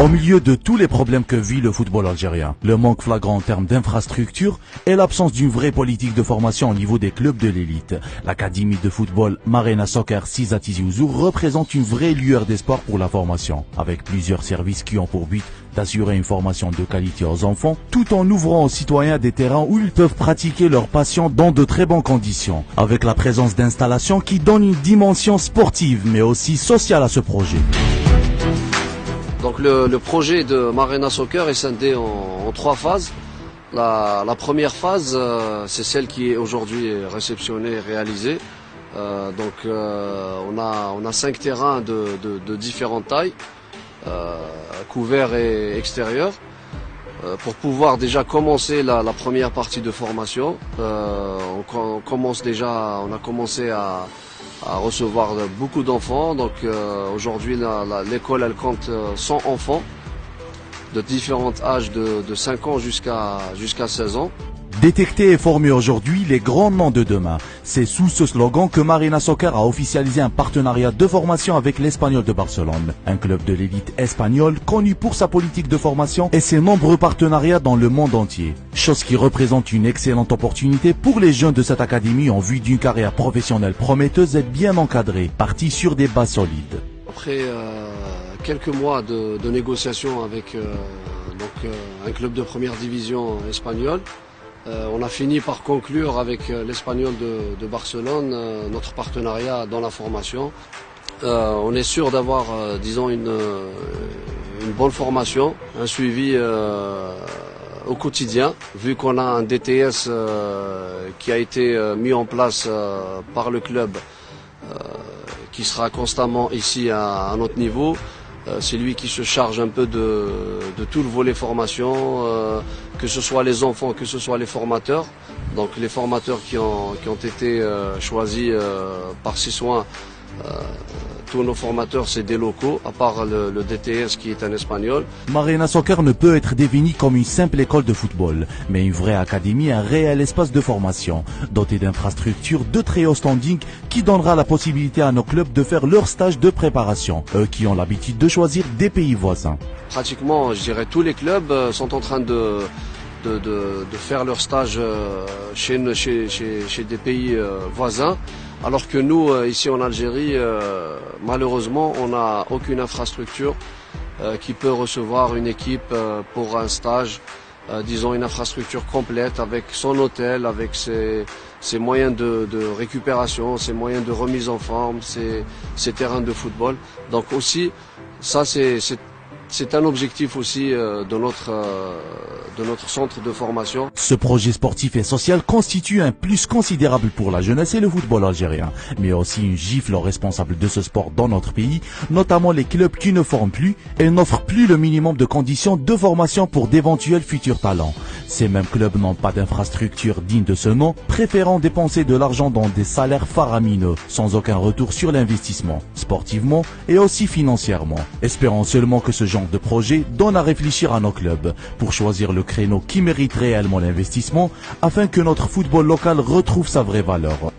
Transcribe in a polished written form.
Au milieu de tous les problèmes que vit le football algérien, le manque flagrant en termes d'infrastructures et l'absence d'une vraie politique de formation au niveau des clubs de l'élite, l'académie de football Marina Soccer Siza Tizi Ouzou représente une vraie lueur d'espoir pour la formation, avec plusieurs services qui ont pour but d'assurer une formation de qualité aux enfants, tout en ouvrant aux citoyens des terrains où ils peuvent pratiquer leur passion dans de très bonnes conditions, avec la présence d'installations qui donnent une dimension sportive mais aussi sociale à ce projet. Donc le projet de Marina Soccer est scindé en trois phases. La première phase, c'est celle qui est aujourd'hui réceptionnée et réalisée. On a 5 terrains de différentes tailles, couverts et extérieurs, pour pouvoir déjà commencer la première partie de formation. On a commencé à recevoir beaucoup d'enfants. Donc aujourd'hui l'école elle compte 100 enfants de différents âges de 5 ans jusqu'à 16 ans. Détecter et former aujourd'hui les grands noms de demain. C'est sous ce slogan que Marina Soccer a officialisé un partenariat de formation avec l'Espanyol de Barcelone, un club de l'élite espagnole connu pour sa politique de formation et ses nombreux partenariats dans le monde entier. Chose qui représente une excellente opportunité pour les jeunes de cette académie en vue d'une carrière professionnelle prometteuse et bien encadrée, partie sur des bases solides. Après quelques mois de négociations avec un club de première division espagnol, on a fini par conclure avec l'Espanyol de Barcelone notre partenariat dans la formation. On est sûr d'avoir, une bonne formation, un suivi au quotidien, vu qu'on a un DTS qui a été mis en place par le club, qui sera constamment ici à notre niveau. C'est lui qui se charge un peu de tout le volet formation, que ce soit les enfants, que ce soit les formateurs. Donc les formateurs qui ont été choisis par Sissoin, tous nos formateurs c'est des locaux, à part le DTS qui est un espagnol. Marina Soccer ne peut être définie comme une simple école de football, mais une vraie académie, un réel espace de formation, doté d'infrastructures de très haut standing qui donnera la possibilité à nos clubs de faire leur stage de préparation, eux qui ont l'habitude de choisir des pays voisins. Pratiquement, je dirais, tous les clubs sont en train de faire leur stage chez des pays voisins. Alors que nous, ici en Algérie, malheureusement, on n'a aucune infrastructure qui peut recevoir une équipe pour un stage, une infrastructure complète avec son hôtel, avec ses moyens de récupération, ses moyens de remise en forme, ses terrains de football. Donc aussi, ça c'est un objectif aussi de notre centre de formation. Ce projet sportif et social constitue un plus considérable pour la jeunesse et le football algérien, mais aussi une gifle aux responsables de ce sport dans notre pays, notamment les clubs qui ne forment plus et n'offrent plus le minimum de conditions de formation pour d'éventuels futurs talents. Ces mêmes clubs n'ont pas d'infrastructure digne de ce nom, préférant dépenser de l'argent dans des salaires faramineux, sans aucun retour sur l'investissement, sportivement et aussi financièrement. Espérons seulement que ce genre de projet donne à réfléchir à nos clubs pour choisir le créneau qui mérite réellement l'investissement afin que notre football local retrouve sa vraie valeur.